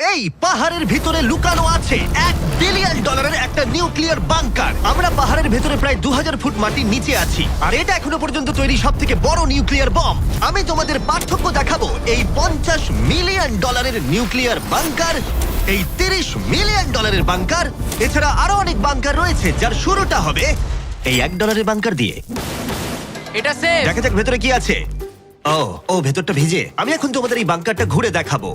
এই পাহাড়ের ভিতরে লুকানো আছে $1 বিলিয়ন একটা নিউক্লিয়ার বাংকার। আমরা পাহাড়ের ভেতরে প্রায় 2000 ফুট মাটির নিচে আছি, আর এটা এখনো পর্যন্ত তৈরি সব থেকে বড় নিউক্লিয়ার বম। আমি তোমাদের পার্থক্য দেখাবো এই $50 মিলিয়ন নিউক্লিয়ার বাংকার, এই $30 মিলিয়ন বাংকার, এছাড়া আরো অনেক বাংকার রয়েছে যার শুরুটা হবে এই $1 বাংকার দিয়ে। এটা সেফ। দেখা যাক ভেতরে কি আছে। ও ভেতরটা ভিজে। আমি এখন তোমাদের এই বাংকারটা ঘুরে দেখাবো।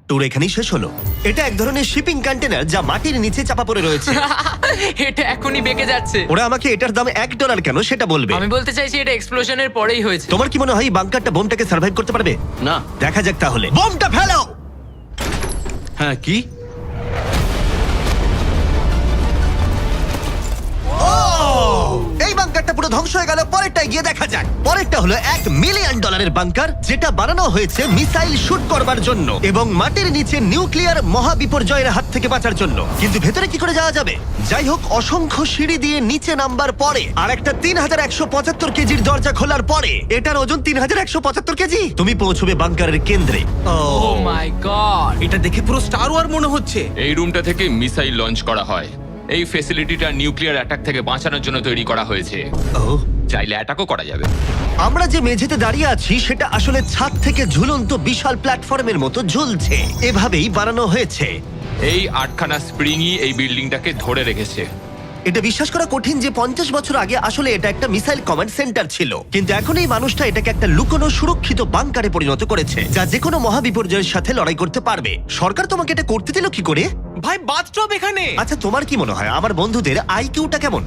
ট্যুর এখানেই শেষ হলো। এটা এক ধরনের শিপিং কন্টেনার যা মাটির নিচে চাপা পড়ে রয়েছে। এটা এখনই বেঁকে যাচ্ছে। ওরা আমাকে এটার দাম $1 কেন সেটা বলবে। আমি বলতে চাইছি এটা এক্সপ্লোশনের পরেই হয়েছে। তোমার কি মনে হয় এই বাংকারটা বোমটাকে সার্ভাইভ করতে পারবে? না। দেখা যাক তাহলে। বোমটা ফেলো। হ্যাঁ, কি? এই বাংকারটা পুরো ধ্বংস হয়ে গেল। পরেরটা গিয়ে দেখা যাক। পরেরটা হলো $1 মিলিয়ন বাংকার, যেটা বানানো হয়েছে মিসাইল শুট করবার জন্য এবং মাটির নিচে নিউক্লিয়ার মহাবিপর্যয়ের হাত থেকে বাঁচার জন্য। কিন্তু ভেতরে কি করে যাওয়া যাবে? যাই হোক, অসংখ্য সিঁড়ি দিয়ে নিচে নামবার পরে আর একটা 3175 কেজির দরজা খোলার পরে, এটার ওজন 3175 কেজি, তুমি পৌঁছবে বাংকারের কেন্দ্রে। ও মাই গড। এটা দেখে পুরো স্টার ওয়ার মনে হচ্ছে। এই রুমটা থেকে মিসাইল লঞ্চ করা হয়। এই ফ্যাসিলিটিটা নিউক্লিয়ার অ্যাটাক থেকে বাঁচানোর জন্য তৈরি করা হয়েছে। ও, চাইলে অ্যাটাকও করা যাবে। আমরা যে মেঝেতে দাঁড়িয়ে আছি সেটা আসলে ছাদ থেকে ঝুলন্ত বিশাল প্ল্যাটফর্মের মতো ঝুলছে। এভাবেই বানানো হয়েছে। এই 8খানা স্প্রিংই এই বিল্ডিংটাকে ধরে রেখেছে। এটা বিশ্বাস করা কঠিন যে 50 বছর আগে আসলে এটা একটা মিসাইল কমান্ড সেন্টার ছিল, কিন্তু এখন এই মানুষটা এটাকে একটা লুকোনো সুরক্ষিত বাংকারে পরিণত করেছে, যা যে কোনো মহাবিপর্যয়ের সাথে লড়াই করতে পারবে। সরকার তোমাকে এটা করতে দিল কি করে? ভাই বাথটব এখানে। আচ্ছা, তোমার কি মনে হয় আমার বন্ধুদের আইকিউটা কেমন?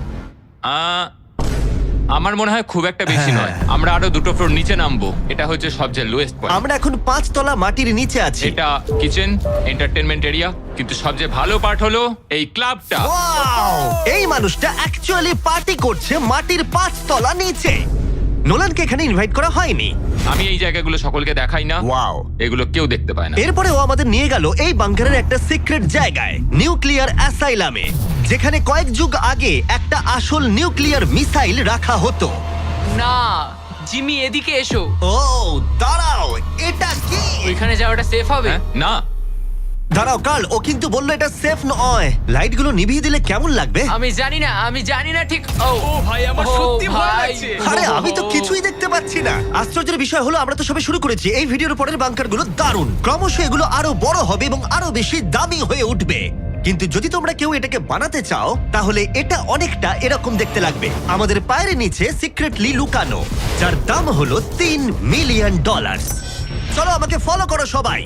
আমার মনে হয় খুব একটা বেশি নয়। আমরা আরো 2টো ফ্লোর নিচে নামবো। এটা হচ্ছে সবচেয়ে লোয়েস্ট পয়েন্ট। আমরা এখন 5 তলা মাটির নিচে আছি। এটা কিচেন, এন্টারটেনমেন্ট এরিয়া, কিন্তু সবচেয়ে ভালো পার্ট হলো এই ক্লাবটা। Wow! এই মানুষটা অ্যাকচুয়ালি পার্টি করছে মাটির 5 তলা নিচে। নোলানকে এখানে ইনভাইট করা হয়নি। আমি এই জায়গাগুলো সকলকে দেখাই না। Wow! এগুলো কেউ দেখতে পায় না। এরপরে ও আমাদের নিয়ে গেল এই বাংকারের একটা সিক্রেট জায়গায়, নিউক্লিয়ার অ্যাসাইলামে, যেখানে কয়েক যুগ আগে একটা আসল নিউক্লিয়ার মিসাইল রাখা হতো। না, জিমি এদিকে এসো। ও দাঁড়াও, এটা কি? ওইখানে যাওয়াটা সেফ হবে? হ্যাঁ? না, দাঁড়াও কার্ল, ও কিন্তু বললো এটা সেফ নয়। লাইটগুলো নিভিয়ে দিলে কেমন লাগবে? আমি জানি না ঠিক। ও ভাই, আমার ও সত্যি ভয় ভাই। লাগছে। আরে আমি তো কিছুই দেখতে পাচ্ছি না। আশ্চর্যের বিষয় হলো আমরা তো সবে শুরু করেছি। এই ভিডিওর পরের বাংকারগুলো দারুণ। ক্রমশ এগুলো আরো বড় হবে এবং আরো বেশি দামি হয়ে উঠবে। কিন্তু যদি তোমরা কেউ এটাকে বানাতে চাও, তাহলে এটা অনেকটা এরকম দেখতে লাগবে। আমাদের পায়ের নিচে সিক্রেটলি লুকানো, যার দাম হলো $3 মিলিয়ন। চলো আমাকে ফলো করো সবাই।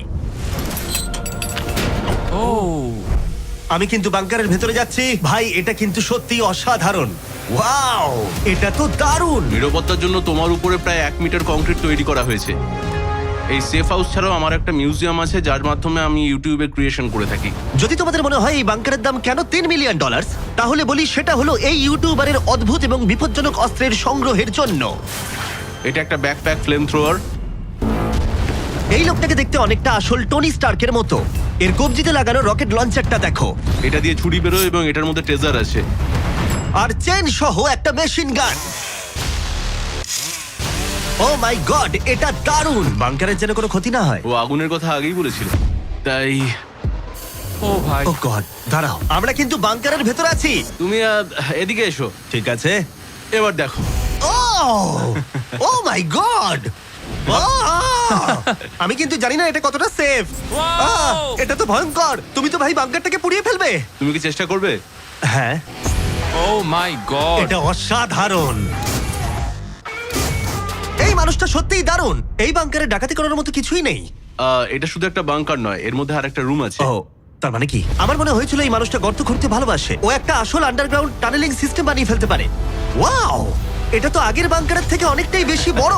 আমি কিন্তু বাংকারের ভেতরে যাচ্ছি। ভাই, এটা কিন্তু সত্যি অসাধারণ। ওয়াও, এটা তো দারুণ। নিরাপত্তার জন্য তোমার উপরে প্রায় 1 মিটার কংক্রিট তৈরি করা হয়েছে। এই সেফ হাউস ছাড়াও আমার একটা মিউজিয়াম আছে, যার মাধ্যমে আমি ইউটিউবে ক্রিয়েশন করে থাকি। যদি তোমাদের মনে হয় এই বাংকারের দাম কেন $3 মিলিয়ন, তাহলে বলি সেটা হলো এই ইউটিউবারের অদ্ভুত এবং বিপজ্জনক অস্ত্রের সংগ্রহের জন্য। এটা একটা ব্যাকপ্যাক ফ্লেম থ্রোয়ার। এই লোকটাকে দেখতে অনেকটা আসল টনি স্টার্কের মতো। এর কবজিতে লাগানো রকেট লঞ্চারটা দেখো, এটা দিয়ে ছুরি বেরোয় এবং এটার মধ্যে ট্রেজার আছে। আর চেন সহ একটা machine gun. O my god, এটা দারুণ। বাংকারের যেন কোনো ক্ষতি না হয়। ও আগুনের কথা আগেই বলেছিল, তাই ও ভাই। ও গড, দাঁড়াও, আমরা কিন্তু বাংকারের ভেতর আছি। তুমি এদিকে এসো। ঠিক আছে। এবার দেখো। ও মাই গড, আমি কিন্তু জানি না এটা কতটা সেফ। এটা তো ভয়ঙ্কর। তুমি তো ভাই বাংকারটাকে পুড়িয়ে ফেলবে। তুমি কি চেষ্টা করবে? হ্যাঁ, ও মাই গড। এটা অসাধারণ। এই মানুষটা সত্যিই দারুণ। এই বাংকারে ডাকাতি করার মতো কিছুই নেই। এটা শুধু একটা বাংকার নয়, এর মধ্যে আর একটা রুম আছে। ও, তার মানে কি? আমার মনে হয়েছিল এই মানুষটা গর্ত খুঁড়তে ভালোবাসে। ও একটা আসল আন্ডারগ্রাউন্ড টানেলিং সিস্টেম বানিয়ে ফেলতে পারে। ওয়াও, এটা তো আগের বাংকারের থেকে অনেকটাই বেশি বড়।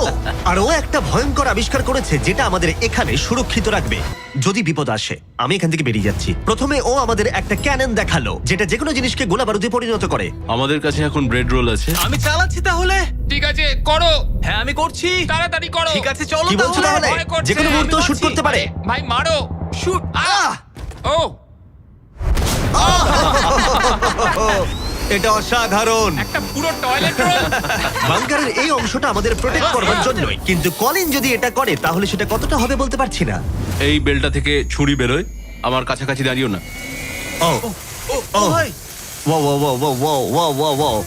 আর ও একটা ভয়ঙ্কর আবিষ্কার করেছে যেটা আমাদের এখানে সুরক্ষিত রাখবে যদি বিপদ আসে। আমি এখান থেকে বেরিয়ে যাচ্ছি। প্রথমে ও আমাদের একটা ক্যানন দেখালো, যেটা যেকোনো জিনিসকে গোলা বারুদে পরিণত করে। আমাদের কাছে এখন ব্রেড রোল আছে। আমি চালাচ্ছি তাহলে। ঠিক আছে, করো। হ্যাঁ, আমি করছি। তাড়াতাড়ি করো। ঠিক আছে, চলো কি বলছো তাহলে? ভয় করছে। যেকোনো মুহূর্তে আমি শুট পারছি। করতে পারে। ভাই মারো। শুট। আহ! ও এটা অসাধারণ। একটা পুরো টয়লেট রোল। বাংকারের এই অংশটা আমাদের প্রোটেক্ট করবার জন্যই, কিন্তু কলিন যদি এটা করে তাহলে সেটা কতটা হবে বলতে পারছি না। এই বেলটা থেকে ছুরি বেরোয়, আমার কাছাকাছি দাঁড়িও না। ও ও ভাই, wow wow wow wow wow wow wow wow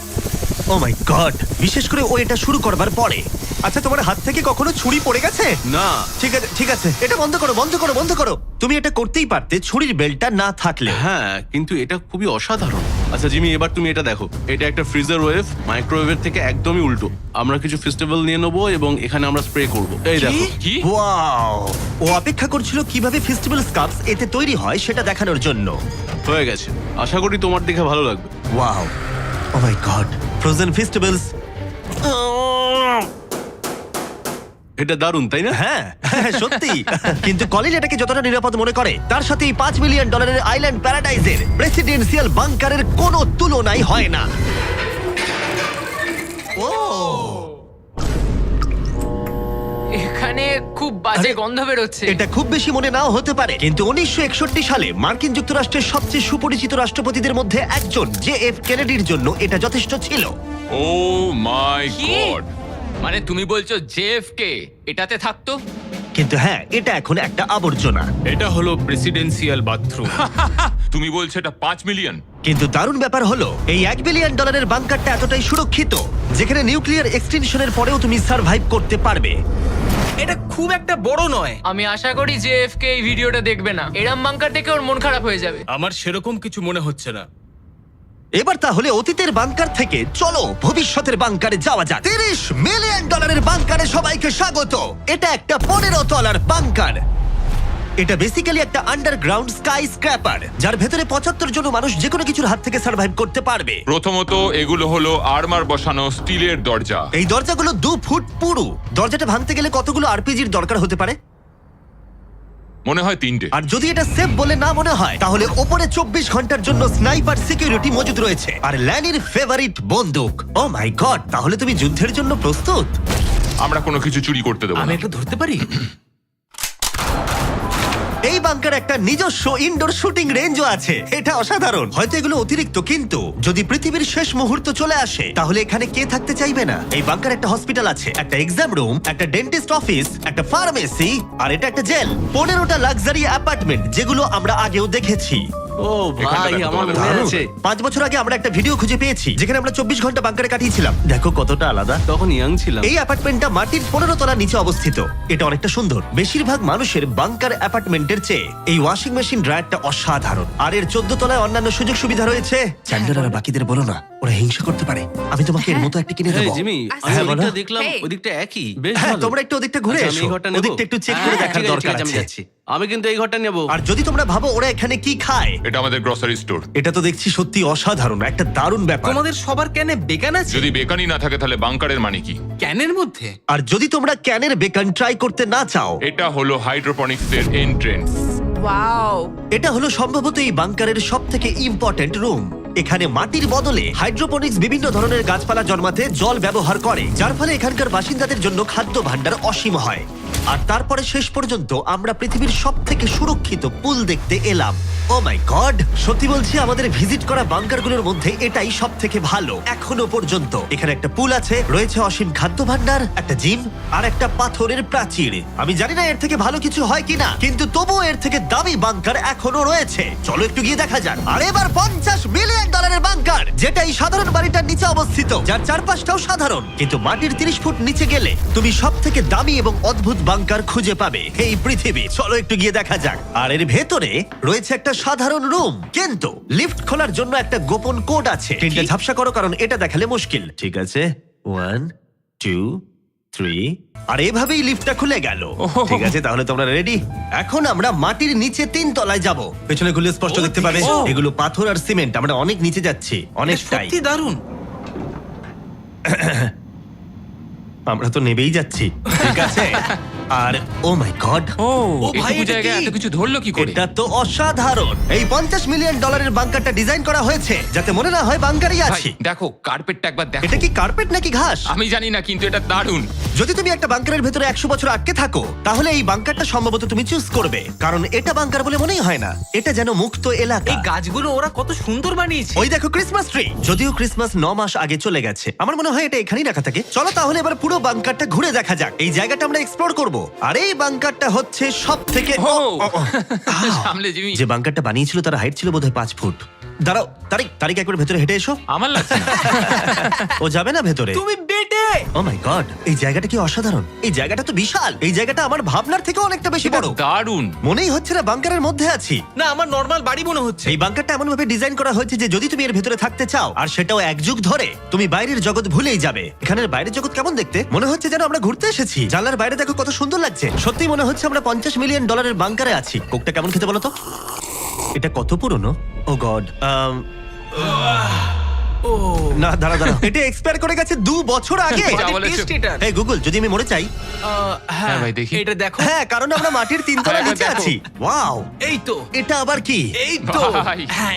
oh my God, বিশেষ করে ও এটা শুরু করবার পরে। আচ্ছা, তোমার হাত থেকে কখনো ছুরি পড়ে গেছে? না, ঠিক আছে ঠিক আছে, এটা বন্ধ করো বন্ধ করো বন্ধ করো। তুমি এটা করতেই পারতে ছুরির বেল্টটা না থাকলে। হ্যাঁ, কিন্তু এটা খুবই অসাধারণ। আচ্ছা জিমি, এবার তুমি এটা দেখো। এটা একটা ফ্রিজার ওয়েভ, মাইক্রোওয়েভের থেকে একদমই উল্টো। আমরা কিছু ফেস্টিভ্যাল নিয়ে নেবো এবং এখানে আমরা স্প্রে করব। এই দেখো। কি? ওয়াও, ও অপেক্ষা করছিল কিভাবে ফেস্টিভ্যাল স্কাপস এতে তৈরি হয় সেটা দেখানোর জন্য। হয়ে গেছে, আশা করি তোমার দেখে ভালো লাগবে। Wow, oh my god, frozen festivals. এটা দারুণ, তাই না? হ্যাঁ হ্যাঁ, সত্যি। কিন্তু কলিন এটাকে যতটা নিরাপদ মনে করে তার সাথে এই $5 মিলিয়ন আইল্যান্ড প্যারাডাইজের প্রেসিডেন্সিয়াল বাংকারের কোনো তুলনাই হয় না। ও এখানে খুব বাজে আরে, গন্ধ বেরোচ্ছে। এটা খুব বেশি মনে নাও হতে পারে, কিন্তু 1961 সালে মার্কিন যুক্তরাষ্ট্রের সবচেয়ে সুপরিচিত রাষ্ট্রপতিদের মধ্যে একজন JF কেনেডির জন্য এটা যথেষ্ট ছিল। ও মাই কি? গড, মানে তুমি বলছো জেএফকে এটাতে থাকতো? কিন্তু হ্যাঁ, এটা এখন একটা আবর্জনা। এটা হলো প্রেসিডেন্সিয়াল বাথরুম। তুমি বলছো এটা 5 মিলিয়ন? কিন্তু দারুণ ব্যাপার হলো এই $1 বিলিয়ন বাংকারটা এতটাই সুরক্ষিত যেখানে নিউক্লিয়ার এক্সটেনশনের পরেও তুমি সার্ভাইভ করতে পারবে। এটা খুব একটা বড় নয়। আমি আশা করি যে এফকে এই ভিডিওটা দেখবে না। এরম বাঙ্কার দেখে ওর মন খারাপ হয়ে যাবে। আমার সেরকম কিছু মনে হচ্ছে না। এবার তাহলে অতীতের বাংকার থেকে চলো ভবিষ্যতের বাংকারে যাওয়া যাক। $30 মিলিয়ন বাংকারে সবাইকে স্বাগত। এটা একটা 15 তলার বাংকার। এটা বেসিক্যালি একটা আন্ডারগ্রাউন্ড স্কাই স্ক্র্যাপার যার ভেতরে 75 জন মানুষ যে কোনো কিছুর হাত থেকে সার্ভাইভ করতে পারবে। প্রথমত এগুলো হলো আর্মার বসানো স্টিলের দরজা। এই দরজাগুলো 2 ফুট পুরু। দরজাটা ভাঙতে গেলে কতগুলো আরপিজির দরকার হতে পারে? মনে হয় 3টে। আর যদি এটা সেফ বলে না মনে হয় তাহলে ওপরে 24 ঘন্টার জন্য স্নাইপার সিকিউরিটি মজুদ রয়েছে আর ল্যানির ফেভারিট বন্দুক। ও মাই গড, তাহলে তুমি যুদ্ধের জন্য প্রস্তুত? আমরা কোনো কিছু চুরি করতে দেবো আমি না। একটু ধরতে পারি? এই বাংকার একটা নিজস্ব ইনডোর শুটিং রেঞ্জও আছে। এটা অসাধারণ। হয়তো এগুলো অতিরিক্ত, কিন্তু যদি পৃথিবীর শেষ মুহূর্ত চলে আসে তাহলে এখানে কে থাকতে চাইবে না? এই বাংকার একটা হসপিটাল আছে, একটা এক্সাম রুম, একটা ডেন্টিস্ট অফিস, একটা ফার্মেসি, আর এটা একটা জেল। 15টা লাক্সারি অ্যাপার্টমেন্ট যেগুলো আমরা আগেও দেখেছি। ও এখানটা ভাই, দেখো আমার তোমাদের। মনে আছে। 5 বছর আগে আমরা একটা ভিডিও খুঁজে পেয়েছি যেখানে আমরা 24 ঘন্টা বাংকারে কাটিয়েছিলাম। দেখো কতটা আলাদা। তখন ইয়াং ছিলাম। এই অ্যাপার্টমেন্টটা মাটির 15 তলা নিচে অবস্থিত। এটা অনেকটা সুন্দর। বেশিরভাগ মানুষের বাংকার অ্যাপার্টমেন্টের চেয়ে এই ওয়াশিং মেশিন ড্রায়ারটা অসাধারণ। আর এর 14 তলায় অন্যান্য সুযোগ সুবিধা রয়েছে। চ্যান্ডেলার আর বাকিদের বলো না, ওরা হিংসা করতে পারে। আমি তোমাকে এর মতো একটা কিনে এই দেবো। জিমি, আমি হ্যাঁ, বলো। ওদিকটা দেখলাম, Hey. ওদিকটা একই। বেশ হ্যাঁ, ভালো। তোমরা একটু ওদিকটা ঘুরে আচ্ছা, আমি এসো। এই ঘরটা নেবো? ওদিকটা একটু চেক করে হ্যাঁ, দেখার ঠিক আছে, দরকার ঠিক আছে, আমি আছে। যাচ্ছি। আমি কিন্তু এই ঘরটা নেবো। আর যদি তোমরা ভাবো ওরা এখানে কি খায়, এটা আমাদের গ্রসারি স্টোর। এটা তো দেখছি সত্যি অসাধারণ, একটা দারুণ ব্যাপার। তোমাদের সবার ক্যানে বেকান আছে? যদি বেকানি না থাকে তাহলে বাংকারের মানে কি? ক্যানের মধ্যে? আর যদি তোমরা ক্যানের বেকন ট্রাই করতে না চাও, এটা হলো হাইড্রোপনিক্স এর এন্ট্রেন্স। ওয়াও, এটা হলো সম্ভবত এই বাংকারের সব থেকে ইম্পর্টেন্ট রুম। এখানে মাটির বদলে হাইড্রোপনিক্স বিভিন্ন ধরনের গাছপালা জন্মাতে জল ব্যবহার করে, যার ফলে এখানকার বাসিন্দাদের জন্য খাদ্য ভাণ্ডার অসীম হয়। আর তারপরে শেষ পর্যন্ত আমরা পৃথিবীর সব থেকে সুরক্ষিত পুল দেখতে এলাম। ও মাই গড, সত্যি বলছি আমাদের ভিজিট করা বাংকারগুলোর মধ্যে এটাই সব থেকে ভালো এখনো পর্যন্ত। এখানে একটা পুল আছে, রয়েছে অসীম খাদ্য ভাণ্ডার, একটা জিম, আর একটা পাথরের প্রাচীর। আমি জানি না এর থেকে ভালো কিছু হয় কিনা, কিন্তু তবুও এর থেকে দামি বাংকার এখনো রয়েছে। চলো একটু গিয়ে দেখা যাক। আর এবার $50 মিলিয়ন বাংকার, যেটা এই সাধারণ বাড়িটার নিচে অবস্থিত, যার চারপাশটাও সাধারণ, কিন্তু মাটির 30 ফুট নিচে গেলে তুমি সব থেকে দামি এবং অদ্ভুত বাংকার খুঁজে পাবে এই পৃথিবী। চলো একটু গিয়ে দেখা যাক। আর এর ভেতরে রয়েছে একটা সাধারণ রুম, কিন্তু লিফট খোলার জন্য একটা গোপন কোড আছে। তিনটা ঝাপসা করো, কারণ এটা দেখালে মুশকিল। ঠিক আছে, 1 2 3, আর এভাবেই লিফটটা খুলে গেল। ঠিক আছে, তাহলে তোমরা রেডি? এখন আমরা মাটির নিচে 3 তলায় যাব। পেছনে খুলে স্পষ্ট ও, দেখতে পাবে ঠিক আছে। এগুলো পাথর আর সিমেন্ট। আমরা অনেক নিচে যাচ্ছি, এটা অনেকটাই। সত্যি দারুণ। আমরা তো নেবেই যাচ্ছি। ঠিক আছে, আর ও মাই গড, ও ভাই, এটুকু এটা জায়গায় কি? এত কিছু ধরলো কি করে? এটা তো অসাধারণ। এই $50 মিলিয়ন বাংকারটা ডিজাইন করা হয়েছে যাতে মনে না হয় বাংকারই ভাই আছি। দেখো কার্পেটটা একবার দেখো। এটা কি কার্পেট নাকি ঘাস? আমি জানি না কিন্তু এটা দারুণ। যদি তুমি একটা বাংকারের ভেতরে 100 বছর আটকে থাকো তাহলে এই বাংকারটা সম্ভবত তুমি চুজ করবে, কারণ এটা বাংকার বলে মনেই হয় না, এটা যেন মুক্ত এলাকা। এই গাছগুলো ওরা কত সুন্দর বানিয়েছে। ওই দেখো ক্রিসমাস ট্রি, যদিও ক্রিসমাস 9 মাস আগে চলে গেছে। আমার মনে হয় এটা এখানেই রাখা থাকে। চলো তাহলে এবার পুরো বাংকারটা ঘুরে দেখা যাক। এই জায়গাটা আমরা এক্সপ্লোর করব। আর এই বাংকারটা হচ্ছে সবথেকে ও সামলে জিমি। যে বাংকারটা বানিয়েছিল তার হাইট ছিল বোধহয় 5 ফুট। দাঁড়াও, তারিক একবার ভেতরে হেঁটে এসো। আমার লাগছে না। ও যাবে না ভেতরে? তুমি বেটে। ও মাই গড, এই জায়গাটা কি অসাধারণ। এই জায়গাটা তো বিশাল। এই জায়গাটা আমার ভাবনার থেকে অনেকটা বেশি এটা বড়। দারুণ। মনেই হচ্ছে না বাংকারের মধ্যে আছি। না, আমার নর্মাল বাড়ি মনে হচ্ছে। এই বাংকারটা এমন ভাবে ডিজাইন করা হয়েছে যে যদি তুমি এর ভেতরে থাকতে চাও আর সেটাও 1 যুগ ধরে, তুমি বাইরের জগৎ ভুলেই যাবে। এখানের বাইরের জগৎ কেমন দেখতে? মনে হচ্ছে যেন আমরা ঘুরতে এসেছি। জানলার বাইরে দেখো কত সুন্দর লাগছে। সত্যি মনে হচ্ছে আমরা $50 মিলিয়ন বাংকারে আছি। কোকটা কেমন খেতে বলো তো? এটা কত পুরনো? ও গড, ও না দাঁড়া, এটা এক্সপায়ার করে গেছে 2 বছর আগে। যা What a বলেছো। taste এটা। এই গুগল, যদি আমি মরে চাই? হ্যাঁ ভাই, দেখি। এটা দেখো। হ্যাঁ, কারণ আমরা মাটির 3 তলা হ্যাঁ, নিচে দেখো। আছি। ওয়াও, এই তো, এটা আবার কি? এই তো। ভাই। হ্যাঁ,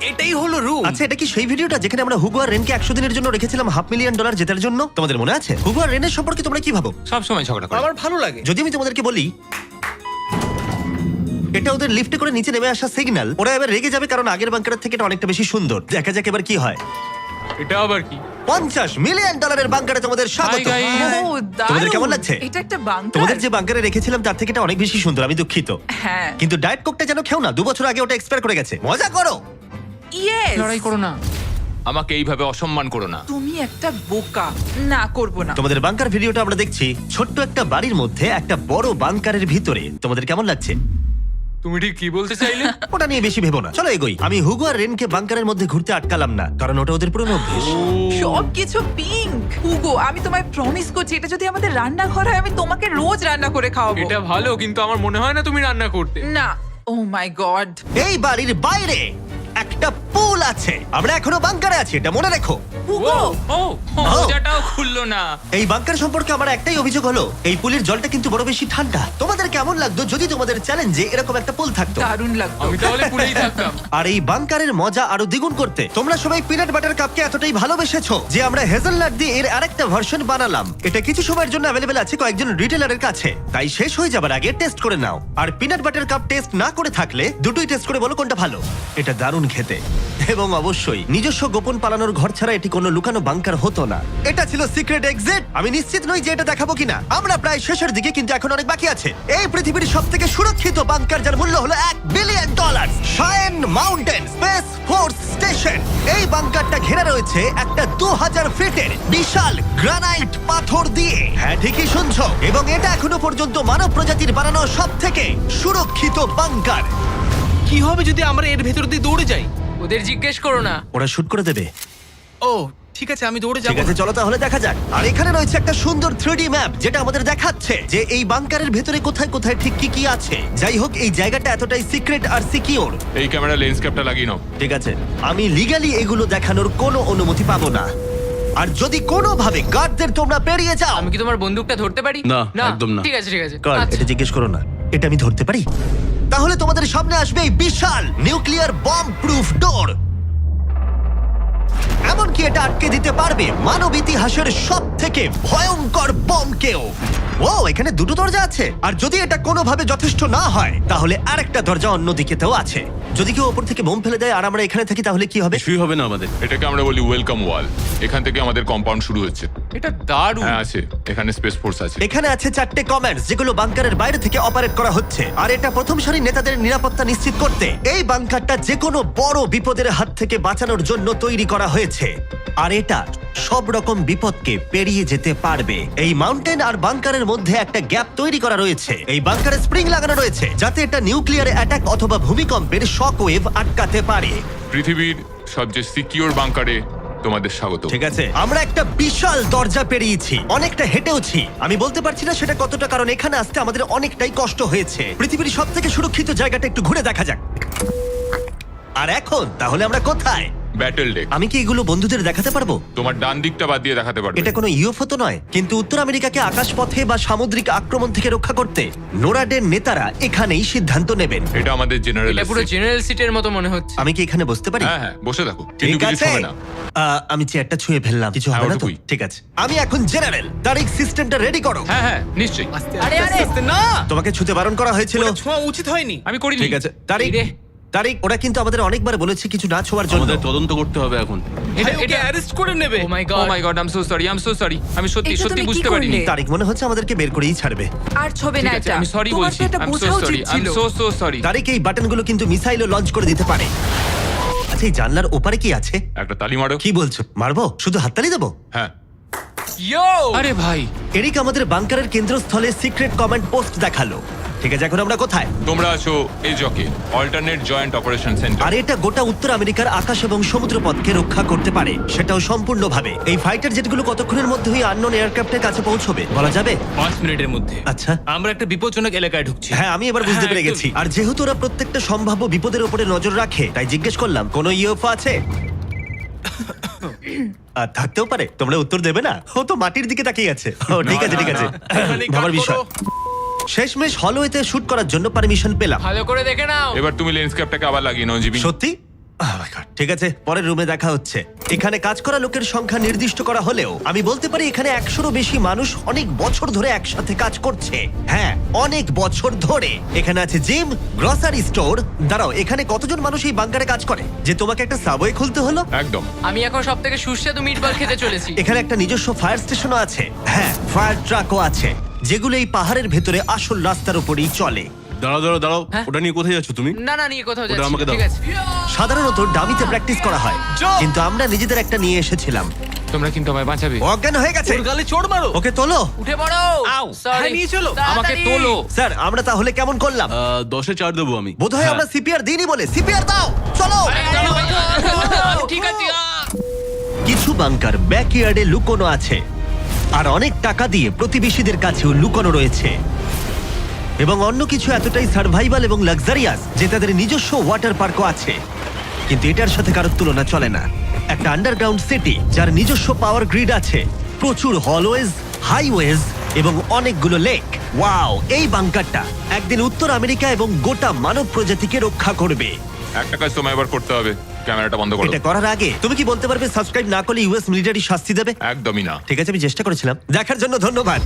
এটাই হলো রুম। আচ্ছা, এটা কি সেই ভিডিওটা যেখানে আমরা হুগো আর রেনকে 100 দিনের জন্য রেখেছিলাম $500 মিলিয়ন জেতার জন্য? তোমাদের মনে আছে? হুগো আর রেনের সম্পর্কে তোমরা কি ভাবো? সব সময় ঝগড়া করে। আমার ভালো লাগে। যদি আমি তোমাদেরকে বলি এটা ওদের লিফটে করে নিচে নেমে আসা সিগন্যাল, ওরা এবার রেগে যাবে কারণ আগের বাংকারের থেকে এটা অনেকটা বেশি সুন্দর। দেখা যাক এবার কি হয়। এটা আবার কি? $50 মিলিয়ন বাংকারে তোমাদের স্বাগত। Hi, guys. ও, তোমাদের কেমন দারুণ। লাগছে? এটা একটা বাংকার। তোমাদের যে বাংকারে রেখেছিলাম তার থেকে এটা অনেক বেশি সুন্দর, আমি দুঃখিত। হ্যাঁ। কিন্তু ডায়েট কোকটা যেন খেও না, 2 বছর আগে ওটা এক্সপায়ার করে গেছে। মজা করো। ইয়েস। লড়াই করো না। আমাকে এইভাবে অসম্মান করো না। তুমি একটা বোকা। না, করব না। তোমাদের বাংকার ভিডিওটা আমরা দেখছি ছোট্ট একটা বাড়ির মধ্যে একটা বড় বাংকারের ভিতরে। তোমাদের কেমন লাগছে? তুমি ঠিক কি বলতে চাইলে? ওটা নিয়ে বেশি ভেবো না, চলো এগোই। আমি হুগো আর রেনকে বাংকারের মধ্যে ঘুরতে আটকালাম না, কারণ ওটা ওদের পুরনো অভ্যেস। সবকিছু পিঙ্ক। হুগো, আমি তোমায় প্রমিস করছি এটা যদি আমাদের রান্নাঘর হয় আমি তোমাকে রোজ রান্না করে খাওয়াবো। এটা ভালো, কিন্তু আমার মনে হয় না তুমি রান্না করতে। না। ও মাই গড। এই বাড়ির বাইরে একটা পুল আছে। আমরা এখনো বাংকারে আছি, এটা মনে রেখো। হুগো, ও মোজাটাও খুললো না। এই বাংকার সম্পর্কে আমার একটাই অভিযোগ হলো এই পুলের জলটা কিন্তু বড় বেশি ঠান্ডা। তোমাদের কেমন লাগতো যদি তোমাদের চ্যালেঞ্জে এরকম একটা পুল থাকতো? দারুণ লাগতো। আমি তাহলে পুরেই থাকতাম। আর এই বাংকারের মজা আরো দ্বিগুণ করতে তোমরা সবাই পিনাট বাটার কাপকে এতটাই ভালোবেসেছো যে আমরা হেজেলনাট দিয়ে এর আরেকটা ভার্সন বানালাম। এটা কিছু সময়ের জন্য অ্যাভেলেবেল আছে কয়েকজন রিটেলারের কাছে, তাই শেষ হয়ে যাবার আগে টেস্ট করে নাও। আর পিনাট বাটার কাপ টেস্ট না করে থাকলে দুটোই টেস্ট করে বলো কোনটা ভালো। এটা দারুণ খেতে, এবং অবশ্যই নিজস্ব গোপন পালানোর ঘর ছাড়া এটি কোনো লুকানো বাংকার হতো না। এটা ছিল সিক্রেট এক্সিট। আমি নিশ্চিত নই যে এটা দেখাবো কিনা। আমরা প্রায় শেষের দিকে, কিন্তু এখন অনেক বাকি আছে। এই পৃথিবীর সবথেকে সুরক্ষিত বাংকার যার মূল্য হলো $1 billion, শায়েন mountain space force station. এই বাংকারটা ঘেরা রয়েছে একটা 2000 ফিটের বিশাল গ্রানাইট পাথর দিয়ে। হ্যাঁ, ঠিকই শুনছো। এবং এটা এখনো পর্যন্ত মানব প্রজাতির বানানো সবথেকে সুরক্ষিত বাংকার। কি হবে যদি আমরা এর ভেতর দিয়ে দৌড়ে যাই? ওদের জিজ্ঞেস করো না। ওরা শুট করে দেবে। ও ঠিক আছে, আমি দৌড়ে ঠিক যাবো। আছে, চলো তাহলে দেখা যাক। আর এখানে রয়েছে একটা সুন্দর 3D ম্যাপ যেটা আমাদের দেখাচ্ছে যে এই বাংকারের ভেতরে কোথায় কোথায় ঠিক কি কি আছে। যাই হোক, এই জায়গাটা এতটাই সিক্রেট আর সিকিউর। এই ক্যামেরা লেন্স ক্যাপটা লাগিয়ে নাও। ঠিক আছে, আমি লিগ্যালি এগুলো দেখানোর কোনো অনুমতি পাবো না। আর যদি কোনোভাবে গার্ডদের তোমরা পেরিয়ে যাও, আমি কি তোমার বন্দুকটা ধরতে পারি? না, একদম না। ঠিক আছে, ঠিক আছে। গার্ড, আচ্ছা। এটা জিজ্ঞেস করো না। এটা আমি ধরতে পারি? তাহলে তোমাদের সামনে আসবে এই বিশাল নিউক্লিয়ার বম্ব প্রুফ ডোর। এমনকি এটা আটকে দিতে পারবে মানব ইতিহাসের সব থেকে ভয়ঙ্কর বমকেও। ও, এখানে দুটো দরজা আছে। আর যদি এটা কোনোভাবে যথেষ্ট না হয় তাহলে আরেকটা দরজা অন্যদিকেতেও আছে। যদি কেউ ওপর থেকে বোম ফেলে দেয় আর আমরা এখানে থাকি তাহলে কি হবে? কিছুই হবে না আমাদের। এটাকে আমরা বলি ওয়েলকাম ওয়াল। এখান থেকে আমাদের কম্পাউন্ড শুরু হচ্ছে। এটা দারুণ। হ্যাঁ আছে, এখানে স্পেস ফোর্স আছে। এখানে আছে 4টে কমান্ডস যেগুলো বাংকারের বাইরে থেকে অপারেট করা হচ্ছে। আর এটা প্রথম সারির নেতাদের নিরাপত্তা নিশ্চিত করতে এই বাংকারটা যে কোনো বড় বিপদের হাত থেকে বাঁচানোর জন্য তৈরি করা হয়েছে। আর এটা সব রকম বিপদকে পেরিয়ে যেতে পারবে। এই মাউন্টেন আর বাংকারের মধ্যে একটা গ্যাপ তৈরি করা রয়েছে। এই বাংকারে স্প্রিং লাগানো রয়েছে যাতে এটা নিউক্লিয়ার অ্যাটাক অথবা ভূমিকম্পের শক ওয়েভ আটকাতে পারে। পৃথিবীর সবচেয়ে সিকিউর বাংকারে তোমাদের স্বাগত। ঠিক আছে, আমরা একটা বিশাল দরজা পেরিয়েছি, অনেকটা হেঁটেওছি। আমি বলতে পারছি না সেটা কতটা, কারণ এখানে আসতে আমাদের অনেকটাই কষ্ট হয়েছে। পৃথিবীর সব থেকে সুরক্ষিত জায়গাটা একটু ঘুরে দেখা যাক। আর এখন তাহলে আমরা কোথায়? Battle deck. আমি কি এগুলো বন্ধুদের দেখাতে পারবো? তোমার ডান দিকটা বাদ দিয়ে দেখাতে পারবে। এটা কোনো ইউএফও তো নয়, কিন্তু উত্তর আমেরিকাকে আকাশপথে বা সামুদ্রিক আক্রমণ থেকে রক্ষা করতে নোরাডের নেতারা এখানেই সিদ্ধান্ত নেবেন। এটা আমাদের জেনারেল। এটা পুরো জেনারেল সিটের মতো মনে হচ্ছে। আমি কি এখানে বসতে পারি? হ্যাঁ হ্যাঁ, বসে থাকো, কিন্তু ঠিক কিছু আছে। হবে না। আমি চেয়ারটা ছুঁয়ে ফেললাম, কিছু হবে না তো? ওটুকুই। ঠিক আছে, আমি এখন জেনারেল। তারিখ সিস্টেমটা রেডি করো। হ্যাঁ হ্যাঁ, নিশ্চয়ই। আরে, আরে। না তোমাকে ছুতে বারণ করা হয়েছিল। ওটা ছোঁয়া উচিত হয়নি। আমি করিনি। ঠিক আছে তারিখ, এই রে। তারিখ ওরা কিন্তু আমাদের অনেকবার বলেছে কিছু না ছোঁয়ার জন্য। আমাদের তদন্ত করতে হবে এখন। এটা ভাই, ওকে এটা অ্যারেস্ট করে নেবে। Oh my oh God. My God, I am so sorry, I am so sorry. আমি সত্যি এটা সত্যি তুমি কি বুঝতে পারিনি। করলে? তারিখ মনে হচ্ছে আমাদেরকে বের করেই ছাড়বে। আর ছবে না ঠিক আছে, এটা। আমি সরি তোমার বলছি। তো এটা আই এম সো বোঝা সরি, উচিত আই এম ছিল। So sorry. তারিখ এই বাটনগুলো কিন্তু মিসাইলও লঞ্চ করে দিতে পারে। আচ্ছা এই জানলার ওপারে কি আছে? একটা তালি মারো। কি বলছো, মারবো? শুধু হাততালি দেবো? হ্যাঁ। ইয়ো! আরে ভাই, এরিক আমাদের বাংকারের কেন্দ্রস্থলে সিক্রেট কমান্ড পোস্ট দেখালো। ঠিক আছে, এখন আমরা কোথায়? তোমরা আছো এই জকে, অল্টারনেট জয়েন্ট অপারেশন সেন্টার। আর এটা গোটা উত্তর আমেরিকার আকাশ এবং সমুদ্রপথকে রক্ষা করতে পারে, সেটাও সম্পূর্ণভাবে। এই ফাইটার জেটগুলো কতক্ষণের মধ্যে ওই আননোন এয়ারক্রাফটের কাছে পৌঁছবে বলা যাবে? 5 মিনিটের মধ্যে। আচ্ছা। আমরা একটা বিপজ্জনক এলাকায় ঢুকছি। হ্যাঁ, আমি এবার বুঝতে হ্যাঁ, পেরে একদমই। গেছি। আর যেহেতু ওরা প্রত্যেকটা সম্ভাব্য বিপদের উপরে নজর রাখে, তাই জিজ্ঞেস করলাম কোনো ইউএফও আছে? আর থাকতেও পারে, তোমরা উত্তর দেবে না? ও তো মাটির দিকে তাকিয়ে আছে। ও ঠিক আছে ঠিক আছে, এখানেই কাট ভাবার বিষয়। করো। শেষমেশ হলওয়েতে শুট করার জন্য পারমিশন পেলাম। ভালো করে দেখে নাও। এবার তুমি লেন্স ক্যাপটাকে আবার লাগিয়ে নাও জিবি। সত্যি? Oh my God, ঠিক আছে, পরের রুমে দেখা হচ্ছে। এখানে কাজ করা লোকের সংখ্যা নির্দিষ্ট করা হলেও আমি বলতে পারি এখানে 100-রও বেশি মানুষ অনেক বছর ধরে একসাথে কাজ করছে। হ্যাঁ, অনেক বছর ধরে। এখানে আছে জিম, গ্রসারি স্টোর। দাঁড়াও, এখানে কতজন মানুষ এই বাংকারে কাজ করে যে তোমাকে একটা সাবওয়ে খুলতে হলো? একদম। আমি এখন সবথেকে সুস্বাদু মিটবল খেতে চলেছি। এখানে একটা নিজস্ব ফায়ার স্টেশনও আছে। হ্যাঁ, ফায়ার ট্রাকও আছে, যেগুলো এই পাহাড়ের ভেতরে আসল রাস্তার উপরেই চলে। দাঁড়াও দাঁড়াও দাঁড়াও, হ্যাঁ? ওটা নিয়ে কোথায় যাচ্ছ তুমি? না না, নিয়ে কোথাও ওটা যাচ্ছি আমাকে না। দাও। ঠিক আছে। সাধারণত ডামিতে প্র্যাকটিস করা হয়, কিন্তু আমরা নিজেদের একটা নিয়ে এসেছিলাম। তোমরা কিন্তু আমায় বাঁচাবে। ও অজ্ঞান হয়ে গেছে। ওর গালে চড় মারো। ওকে তোলো। উঠে পড়ো। আউ, Sorry. হ্যাঁ, নিয়ে চলো। আমাকে তাড়াতাড়ি। তোলো। স্যার, আমরা তাহলে কেমন করলাম? 10-এ 4 দেবো আমি। বোধহয় আমরা সিপিআর দিইনি বলে। সিপিআর দাও, চলো। ঠিক আছে। কিছু বাংকার ব্যাকইয়ার্ডে লুকোনো আছে, আর অনেক টাকা দিয়ে প্রতিবেশীদের কাছেও লুকোনো রয়েছে। এবং অন্য কিছু এতটাই সার্ভাইভাল এবং লাক্সারিয়াস যে তাদের নিজস্ব ওয়াটার পার্কও আছে। কিন্তু এটার সাথে কারোর তুলনা চলে না। একটা আন্ডারগ্রাউন্ড সিটি যার নিজস্ব পাওয়ার গ্রিড আছে, প্রচুর হলওয়েজ, হাইওয়েজ এবং অনেকগুলো লেক। ওয়াও, এই বাংকারটা একদিন উত্তর আমেরিকা এবং গোটা মানব প্রজাতিকে রক্ষা করবে। একটা কাজ তোমায় এবার করতে হবে, ক্যামেরাটা বন্ধ করো। এটা করার আগে তুমি কি বলতে পারবে সাবস্ক্রাইব না করলে ইউএস মিলিটারি শাস্তি দেবে? একদমই না। ঠিক আছে, আমি চেষ্টা করেছিলাম। দেখার জন্য ধন্যবাদ।